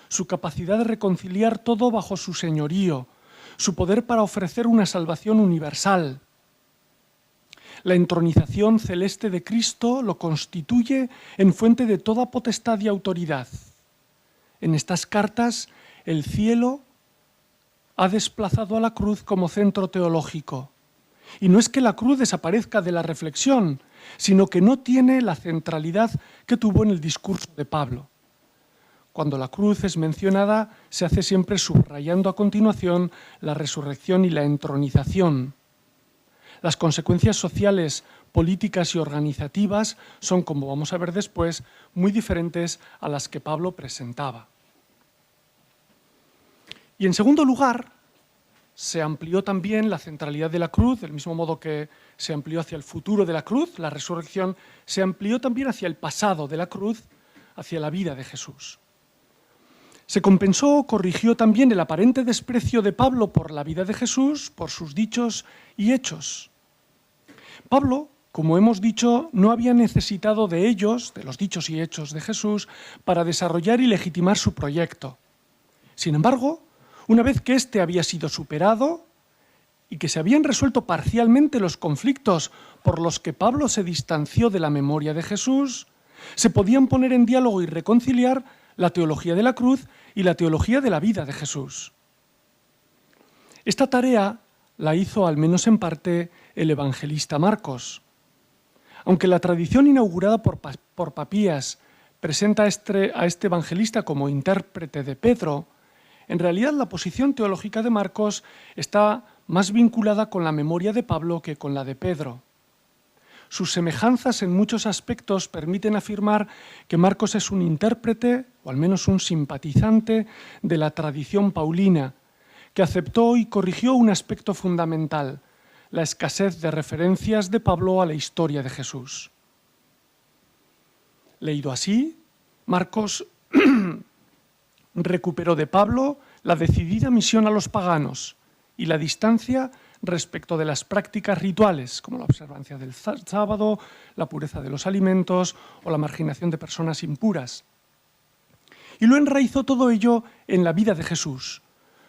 su capacidad de reconciliar todo bajo su señorío, su poder para ofrecer una salvación universal. La entronización celeste de Cristo lo constituye en fuente de toda potestad y autoridad. En estas cartas, el cielo ha desplazado a la cruz como centro teológico. Y no es que la cruz desaparezca de la reflexión, sino que no tiene la centralidad que tuvo en el discurso de Pablo. Cuando la cruz es mencionada, se hace siempre subrayando a continuación la resurrección y la entronización. Las consecuencias sociales, políticas y organizativas son, como vamos a ver después, muy diferentes a las que Pablo presentaba. Y en segundo lugar, se amplió también la centralidad de la cruz, del mismo modo que se amplió hacia el futuro de la cruz, la resurrección, se amplió también hacia el pasado de la cruz, hacia la vida de Jesús. Se compensó o corrigió también el aparente desprecio de Pablo por la vida de Jesús, por sus dichos y hechos. Pablo, como hemos dicho, no había necesitado de ellos, de los dichos y hechos de Jesús, para desarrollar y legitimar su proyecto. Sin embargo, una vez que éste había sido superado y que se habían resuelto parcialmente los conflictos por los que Pablo se distanció de la memoria de Jesús, se podían poner en diálogo y reconciliar la teología de la cruz y la teología de la vida de Jesús. Esta tarea la hizo, al menos en parte, el evangelista Marcos. Aunque la tradición inaugurada por Papías presenta a este evangelista como intérprete de Pedro, en realidad la posición teológica de Marcos está más vinculada con la memoria de Pablo que con la de Pedro. Sus semejanzas en muchos aspectos permiten afirmar que Marcos es un intérprete, o al menos un simpatizante, de la tradición paulina, que aceptó y corrigió un aspecto fundamental, la escasez de referencias de Pablo a la historia de Jesús. Leído así, Marcos recuperó de Pablo la decidida misión a los paganos y la distancia respecto de las prácticas rituales, como la observancia del sábado, la pureza de los alimentos o la marginación de personas impuras. Y lo enraizó todo ello en la vida de Jesús,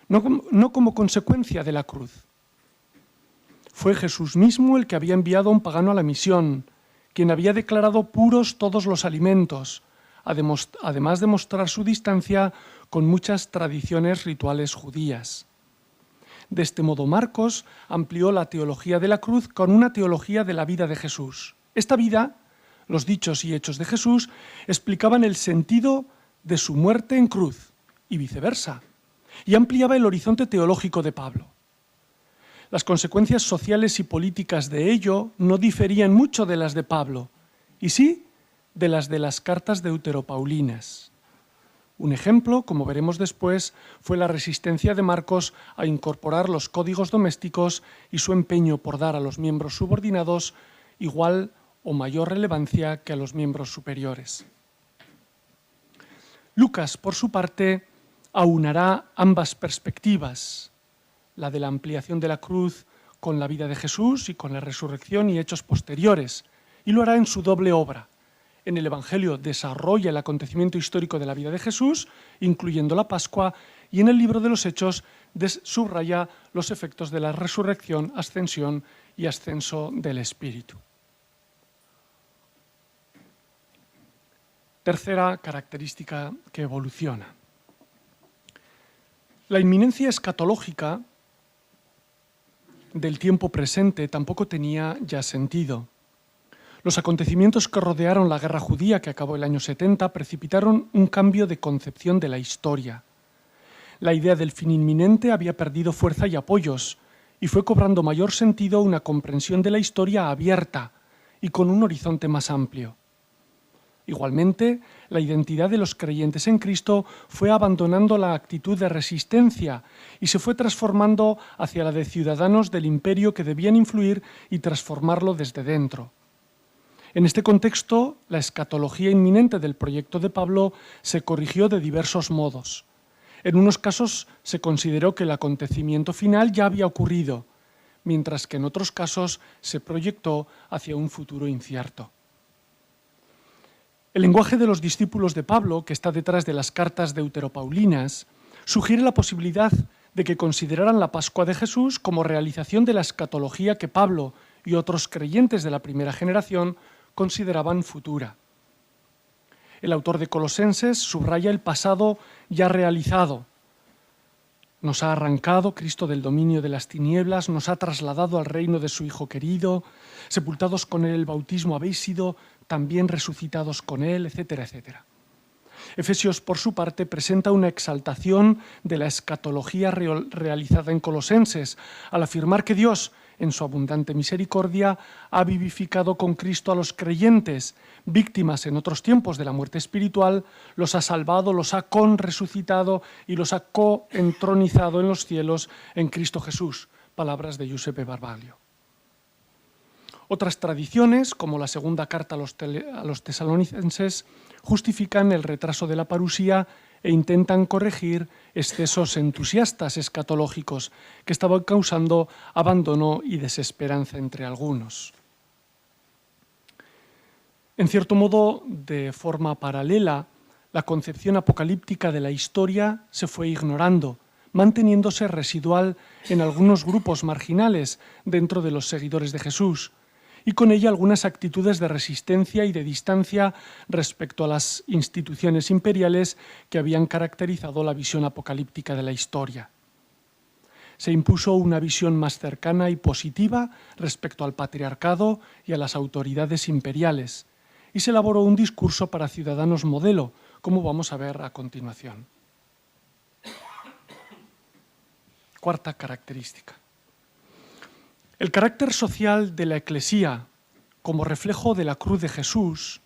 no como consecuencia de la cruz. Fue Jesús mismo el que había enviado a un pagano a la misión, quien había declarado puros todos los alimentos, además de mostrar su distancia con muchas tradiciones rituales judías. De este modo, Marcos amplió la teología de la cruz con una teología de la vida de Jesús. Esta vida, los dichos y hechos de Jesús, explicaban el sentido de su muerte en cruz y viceversa, y ampliaba el horizonte teológico de Pablo. Las consecuencias sociales y políticas de ello no diferían mucho de las de Pablo, y sí de las cartas deuteropaulinas. Un ejemplo, como veremos después, fue la resistencia de Marcos a incorporar los códigos domésticos y su empeño por dar a los miembros subordinados igual o mayor relevancia que a los miembros superiores. Lucas, por su parte, aunará ambas perspectivas, la de la ampliación de la cruz con la vida de Jesús y con la resurrección y hechos posteriores, y lo hará en su doble obra. En el Evangelio desarrolla el acontecimiento histórico de la vida de Jesús, incluyendo la Pascua, y en el libro de los Hechos subraya los efectos de la resurrección, ascensión y ascenso del Espíritu. Tercera característica que evoluciona. La inminencia escatológica del tiempo presente tampoco tenía ya sentido. Los acontecimientos que rodearon la guerra judía que acabó el año 70 precipitaron un cambio de concepción de la historia. La idea del fin inminente había perdido fuerza y apoyos y fue cobrando mayor sentido una comprensión de la historia abierta y con un horizonte más amplio. Igualmente, la identidad de los creyentes en Cristo fue abandonando la actitud de resistencia y se fue transformando hacia la de ciudadanos del imperio que debían influir y transformarlo desde dentro. En este contexto, la escatología inminente del proyecto de Pablo se corrigió de diversos modos. En unos casos se consideró que el acontecimiento final ya había ocurrido, mientras que en otros casos se proyectó hacia un futuro incierto. El lenguaje de los discípulos de Pablo, que está detrás de las cartas deuteropaulinas, sugiere la posibilidad de que consideraran la Pascua de Jesús como realización de la escatología que Pablo y otros creyentes de la primera generación consideraban futura. El autor de Colosenses subraya el pasado ya realizado. Nos ha arrancado Cristo del dominio de las tinieblas, nos ha trasladado al reino de su Hijo querido, sepultados con él el bautismo habéis sido también resucitados con él, etcétera, etcétera. Efesios, por su parte, presenta una exaltación de la escatología realizada en Colosenses, al afirmar que Dios, en su abundante misericordia, ha vivificado con Cristo a los creyentes, víctimas en otros tiempos de la muerte espiritual, los ha salvado, los ha conresucitado y los ha coentronizado en los cielos en Cristo Jesús. Palabras de Giuseppe Barbaglio. Otras tradiciones, como la segunda carta a los tesalonicenses, justifican el retraso de la parusía e intentan corregir excesos entusiastas escatológicos que estaban causando abandono y desesperanza entre algunos. En cierto modo, de forma paralela, la concepción apocalíptica de la historia se fue ignorando, manteniéndose residual en algunos grupos marginales dentro de los seguidores de Jesús, y con ella algunas actitudes de resistencia y de distancia respecto a las instituciones imperiales que habían caracterizado la visión apocalíptica de la historia. Se impuso una visión más cercana y positiva respecto al patriarcado y a las autoridades imperiales, y se elaboró un discurso para ciudadanos modelo, como vamos a ver a continuación. Cuarta característica. El carácter social de la Eclesía, como reflejo de la cruz de Jesús,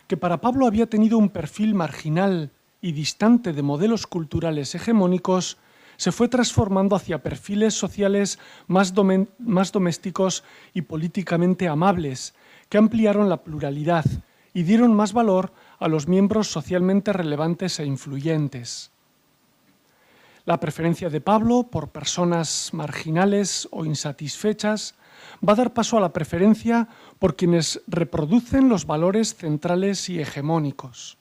que para Pablo había tenido un perfil marginal y distante de modelos culturales hegemónicos, se fue transformando hacia perfiles sociales más domésticos y políticamente amables, que ampliaron la pluralidad y dieron más valor a los miembros socialmente relevantes e influyentes. La preferencia de Pablo por personas marginales o insatisfechas va a dar paso a la preferencia por quienes reproducen los valores centrales y hegemónicos.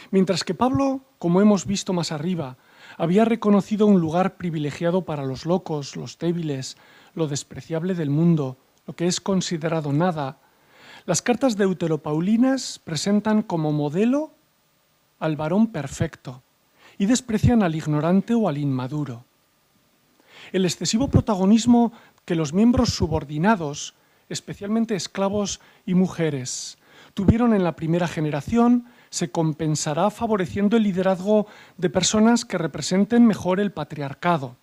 Mientras que Pablo, como hemos visto más arriba, había reconocido un lugar privilegiado para los locos, los débiles, lo despreciable del mundo, lo que es considerado nada, las cartas deuteropaulinas presentan como modelo al varón perfecto y desprecian al ignorante o al inmaduro. El excesivo protagonismo que los miembros subordinados, especialmente esclavos y mujeres, tuvieron en la primera generación se compensará favoreciendo el liderazgo de personas que representen mejor el patriarcado.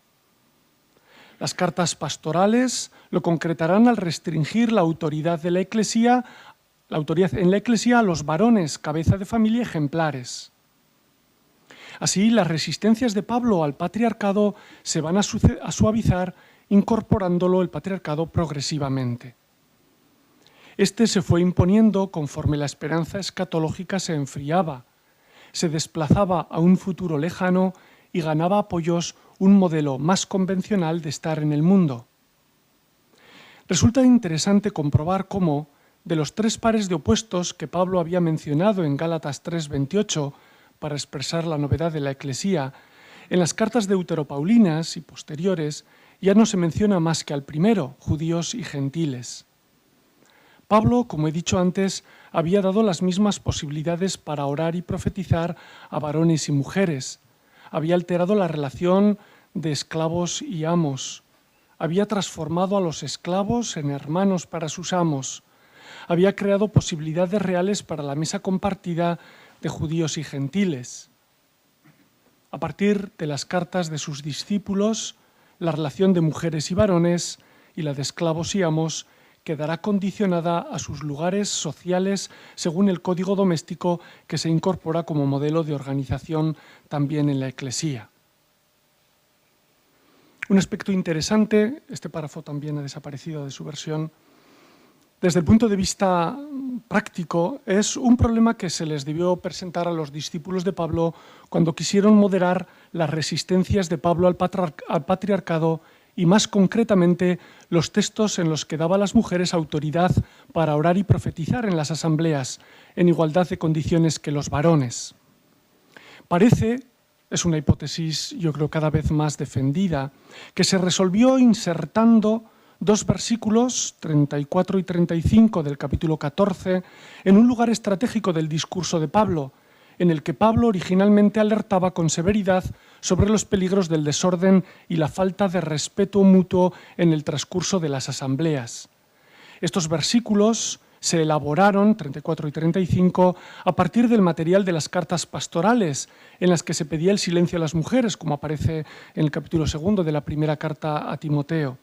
Las cartas pastorales lo concretarán al restringir la autoridad de la Eclesía, la autoridad en la Eclesía a los varones, cabeza de familia ejemplares. Así, las resistencias de Pablo al patriarcado se van a suavizar incorporándolo el patriarcado progresivamente. Este se fue imponiendo conforme la esperanza escatológica se enfriaba, se desplazaba a un futuro lejano y ganaba apoyos un modelo más convencional de estar en el mundo. Resulta interesante comprobar cómo, de los tres pares de opuestos que Pablo había mencionado en Gálatas 3:28 para expresar la novedad de la Eclesía, en las cartas deuteropaulinas y posteriores ya no se menciona más que al primero, judíos y gentiles. Pablo, como he dicho antes, había dado las mismas posibilidades para orar y profetizar a varones y mujeres. Había alterado la relación de esclavos y amos. Había transformado a los esclavos en hermanos para sus amos. Había creado posibilidades reales para la mesa compartida de judíos y gentiles. A partir de las cartas de sus discípulos, la relación de mujeres y varones y la de esclavos y amos quedará condicionada a sus lugares sociales según el código doméstico que se incorpora como modelo de organización también en la Eclesía. Un aspecto interesante, este párrafo también ha desaparecido de su versión, desde el punto de vista práctico, es un problema que se les debió presentar a los discípulos de Pablo cuando quisieron moderar las resistencias de Pablo al patriarcado y más concretamente los textos en los que daba a las mujeres autoridad para orar y profetizar en las asambleas, en igualdad de condiciones que los varones. Parece, es una hipótesis yo creo cada vez más defendida, que se resolvió insertando dos versículos, 34 y 35 del capítulo 14, en un lugar estratégico del discurso de Pablo, en el que Pablo originalmente alertaba con severidad sobre los peligros del desorden y la falta de respeto mutuo en el transcurso de las asambleas. Estos versículos se elaboraron, 34 y 35, a partir del material de las cartas pastorales, en las que se pedía el silencio a las mujeres, como aparece en el capítulo 2 de la primera carta a Timoteo.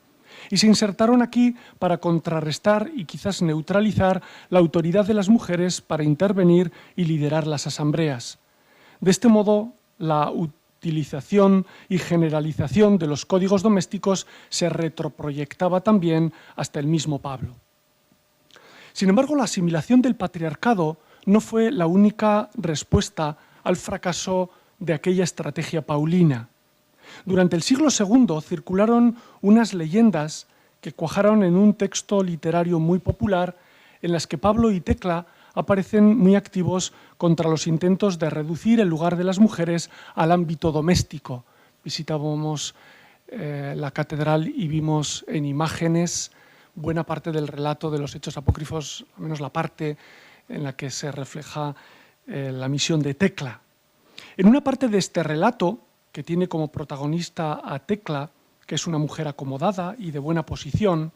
y se insertaron aquí para contrarrestar y quizás neutralizar la autoridad de las mujeres para intervenir y liderar las asambleas. De este modo, la utilización y generalización de los códigos domésticos se retroproyectaba también hasta el mismo Pablo. Sin embargo, la asimilación del patriarcado no fue la única respuesta al fracaso de aquella estrategia paulina. Durante el siglo II circularon unas leyendas que cuajaron en un texto literario muy popular en las que Pablo y Tecla aparecen muy activos contra los intentos de reducir el lugar de las mujeres al ámbito doméstico. Visitábamos la catedral y vimos en imágenes buena parte del relato de los Hechos Apócrifos, al menos la parte en la que se refleja la misión de Tecla. En una parte de este relato, que tiene como protagonista a Tecla, que es una mujer acomodada y de buena posición,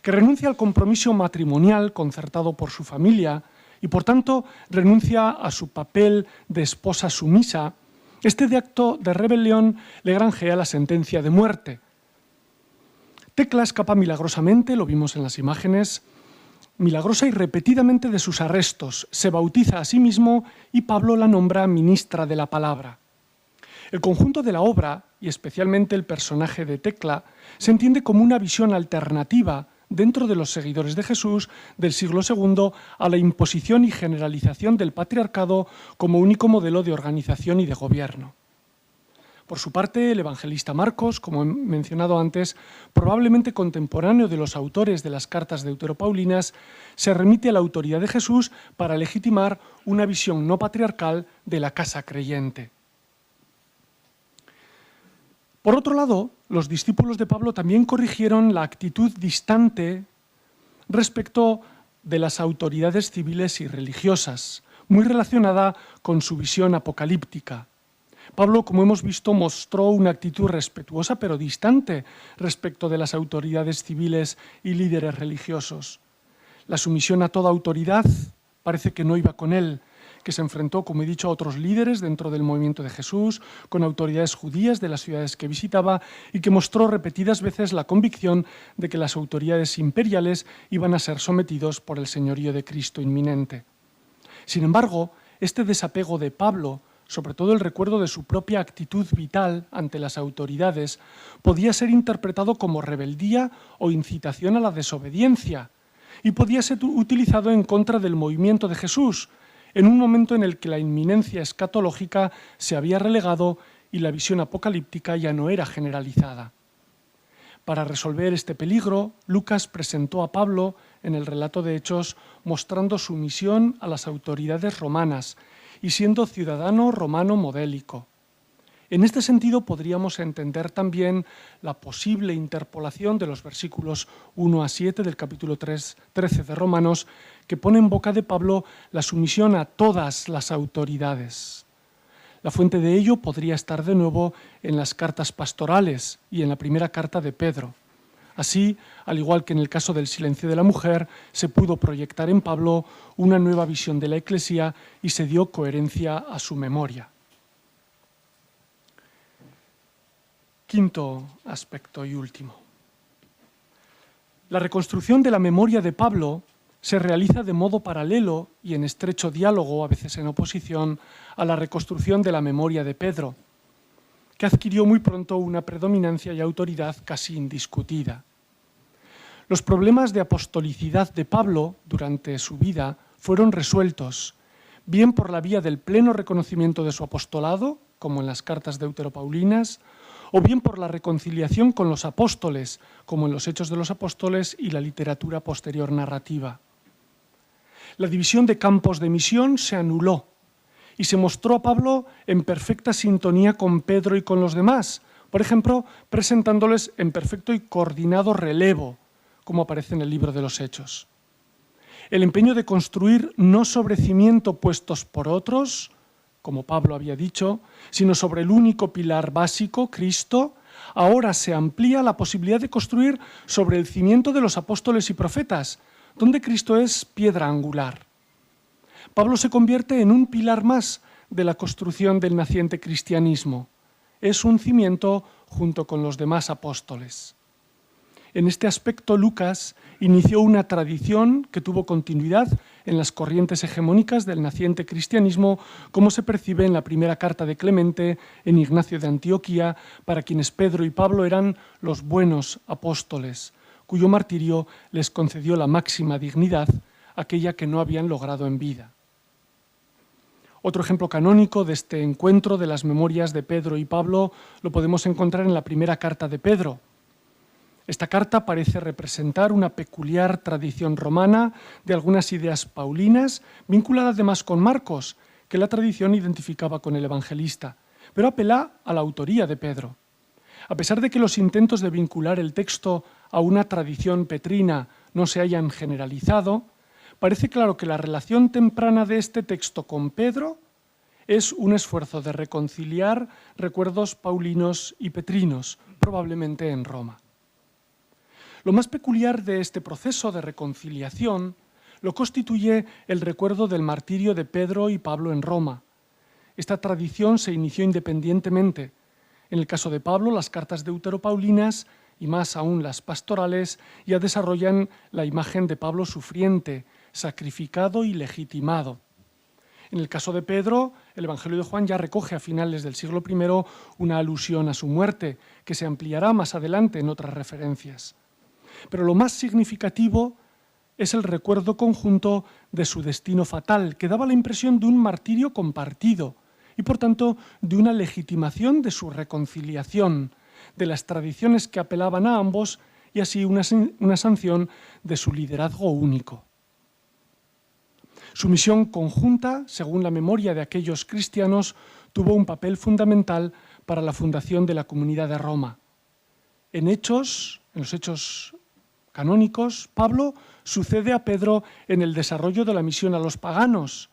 que renuncia al compromiso matrimonial concertado por su familia y, por tanto, renuncia a su papel de esposa sumisa, este acto de rebelión le granjea la sentencia de muerte. Tecla escapa milagrosamente, lo vimos en las imágenes, milagrosa y repetidamente de sus arrestos, se bautiza a sí mismo y Pablo la nombra ministra de la palabra. El conjunto de la obra, y especialmente el personaje de Tecla, se entiende como una visión alternativa dentro de los seguidores de Jesús del siglo II a la imposición y generalización del patriarcado como único modelo de organización y de gobierno. Por su parte, el evangelista Marcos, como he mencionado antes, probablemente contemporáneo de los autores de las cartas deuteropaulinas, se remite a la autoridad de Jesús para legitimar una visión no patriarcal de la casa creyente. Por otro lado, los discípulos de Pablo también corrigieron la actitud distante respecto de las autoridades civiles y religiosas, muy relacionada con su visión apocalíptica. Pablo, como hemos visto, mostró una actitud respetuosa pero distante respecto de las autoridades civiles y líderes religiosos. La sumisión a toda autoridad parece que no iba con él, que se enfrentó, como he dicho, a otros líderes dentro del movimiento de Jesús, con autoridades judías de las ciudades que visitaba y que mostró repetidas veces la convicción de que las autoridades imperiales iban a ser sometidos por el señorío de Cristo inminente. Sin embargo, este desapego de Pablo, sobre todo el recuerdo de su propia actitud vital ante las autoridades, podía ser interpretado como rebeldía o incitación a la desobediencia y podía ser utilizado en contra del movimiento de Jesús, en un momento en el que la inminencia escatológica se había relegado y la visión apocalíptica ya no era generalizada. Para resolver este peligro, Lucas presentó a Pablo en el relato de Hechos mostrando su misión a las autoridades romanas y siendo ciudadano romano modélico. En este sentido podríamos entender también la posible interpolación de los versículos 1 a 7 del capítulo 13 de Romanos, que pone en boca de Pablo la sumisión a todas las autoridades. La fuente de ello podría estar de nuevo en las cartas pastorales y en la primera carta de Pedro. Así, al igual que en el caso del silencio de la mujer, se pudo proyectar en Pablo una nueva visión de la Iglesia y se dio coherencia a su memoria. Quinto aspecto y último. La reconstrucción de la memoria de Pablo se realiza de modo paralelo y en estrecho diálogo, a veces en oposición, a la reconstrucción de la memoria de Pedro, que adquirió muy pronto una predominancia y autoridad casi indiscutida. Los problemas de apostolicidad de Pablo durante su vida fueron resueltos, bien por la vía del pleno reconocimiento de su apostolado, como en las cartas deuteropaulinas, o bien por la reconciliación con los apóstoles, como en los Hechos de los Apóstoles y la literatura posterior narrativa. La división de campos de misión se anuló y se mostró a Pablo en perfecta sintonía con Pedro y con los demás, por ejemplo, presentándoles en perfecto y coordinado relevo, como aparece en el libro de los Hechos. El empeño de construir no sobre cimiento puestos por otros, como Pablo había dicho, sino sobre el único pilar básico, Cristo, ahora se amplía la posibilidad de construir sobre el cimiento de los apóstoles y profetas, donde Cristo es piedra angular. Pablo se convierte en un pilar más de la construcción del naciente cristianismo. Es un cimiento junto con los demás apóstoles. En este aspecto, Lucas inició una tradición que tuvo continuidad en las corrientes hegemónicas del naciente cristianismo, como se percibe en la primera carta de Clemente, en Ignacio de Antioquía, para quienes Pedro y Pablo eran los buenos apóstoles, cuyo martirio les concedió la máxima dignidad, aquella que no habían logrado en vida. Otro ejemplo canónico de este encuentro de las memorias de Pedro y Pablo lo podemos encontrar en la primera carta de Pedro. Esta carta parece representar una peculiar tradición romana de algunas ideas paulinas, vinculada además con Marcos, que la tradición identificaba con el evangelista, pero apela a la autoría de Pedro. A pesar de que los intentos de vincular el texto a una tradición petrina no se hayan generalizado, parece claro que la relación temprana de este texto con Pedro es un esfuerzo de reconciliar recuerdos paulinos y petrinos, probablemente en Roma. Lo más peculiar de este proceso de reconciliación lo constituye el recuerdo del martirio de Pedro y Pablo en Roma. Esta tradición se inició independientemente. En el caso de Pablo, las cartas deuteropaulinas y más aún las pastorales ya desarrollan la imagen de Pablo sufriente, sacrificado y legitimado. En el caso de Pedro, el Evangelio de Juan ya recoge a finales del siglo I una alusión a su muerte, que se ampliará más adelante en otras referencias. Pero lo más significativo es el recuerdo conjunto de su destino fatal, que daba la impresión de un martirio compartido y, por tanto, de una legitimación de su reconciliación, de las tradiciones que apelaban a ambos y así una sanción de su liderazgo único. Su misión conjunta, según la memoria de aquellos cristianos, tuvo un papel fundamental para la fundación de la Comunidad de Roma. En los hechos canónicos, Pablo sucede a Pedro en el desarrollo de la misión a los paganos.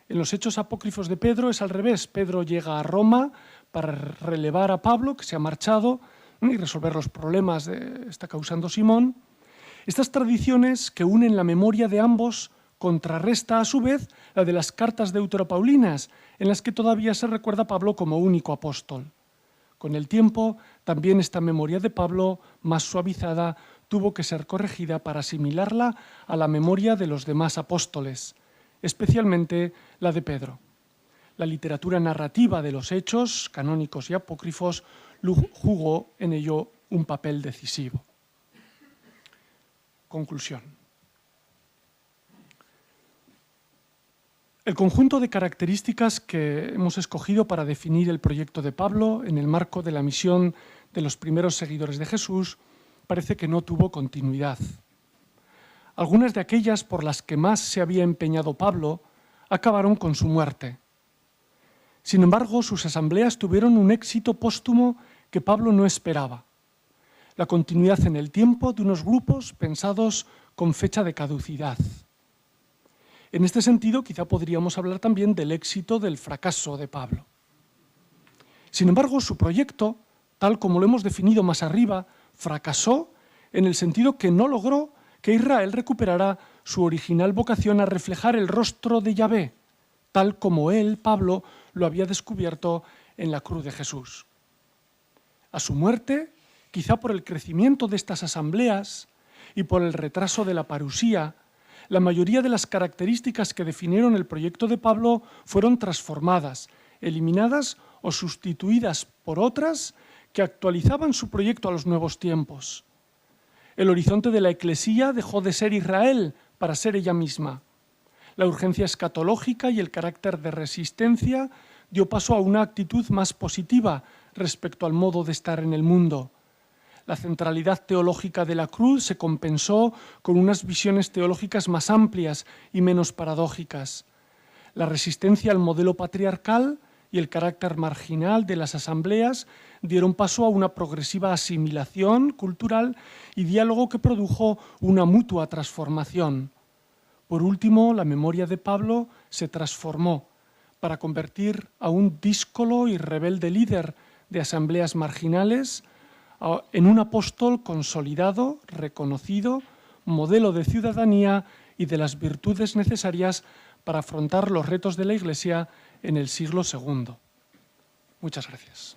En los hechos apócrifos de Pedro es al revés. Pedro llega a Roma para relevar a Pablo, que se ha marchado, y resolver los problemas que está causando Simón. Estas tradiciones que unen la memoria de ambos contrarresta a su vez la de las cartas deuteropaulinas, en las que todavía se recuerda a Pablo como único apóstol. Con el tiempo, también esta memoria de Pablo, más suavizada, tuvo que ser corregida para asimilarla a la memoria de los demás apóstoles, especialmente la de Pedro. La literatura narrativa de los hechos, canónicos y apócrifos, jugó en ello un papel decisivo. Conclusión. El conjunto de características que hemos escogido para definir el proyecto de Pablo en el marco de la misión de los primeros seguidores de Jesús parece que no tuvo continuidad. Algunas de aquellas por las que más se había empeñado Pablo acabaron con su muerte. Sin embargo, sus asambleas tuvieron un éxito póstumo que Pablo no esperaba: la continuidad en el tiempo de unos grupos pensados con fecha de caducidad. En este sentido, quizá podríamos hablar también del éxito del fracaso de Pablo. Sin embargo, su proyecto, tal como lo hemos definido más arriba, fracasó en el sentido que no logró que Israel recuperara su original vocación a reflejar el rostro de Yahvé, tal como él, Pablo, lo había descubierto en la cruz de Jesús. A su muerte, quizá por el crecimiento de estas asambleas y por el retraso de la parusía, la mayoría de las características que definieron el proyecto de Pablo fueron transformadas, eliminadas o sustituidas por otras que actualizaban su proyecto a los nuevos tiempos. El horizonte de la Eclesía dejó de ser Israel para ser ella misma. La urgencia escatológica y el carácter de resistencia dio paso a una actitud más positiva respecto al modo de estar en el mundo. La centralidad teológica de la cruz se compensó con unas visiones teológicas más amplias y menos paradójicas. La resistencia al modelo patriarcal y el carácter marginal de las asambleas dieron paso a una progresiva asimilación cultural y diálogo que produjo una mutua transformación. Por último, la memoria de Pablo se transformó para convertir a un díscolo y rebelde líder de asambleas marginales en un apóstol consolidado, reconocido, modelo de ciudadanía y de las virtudes necesarias para afrontar los retos de la Iglesia en el siglo II. Muchas gracias.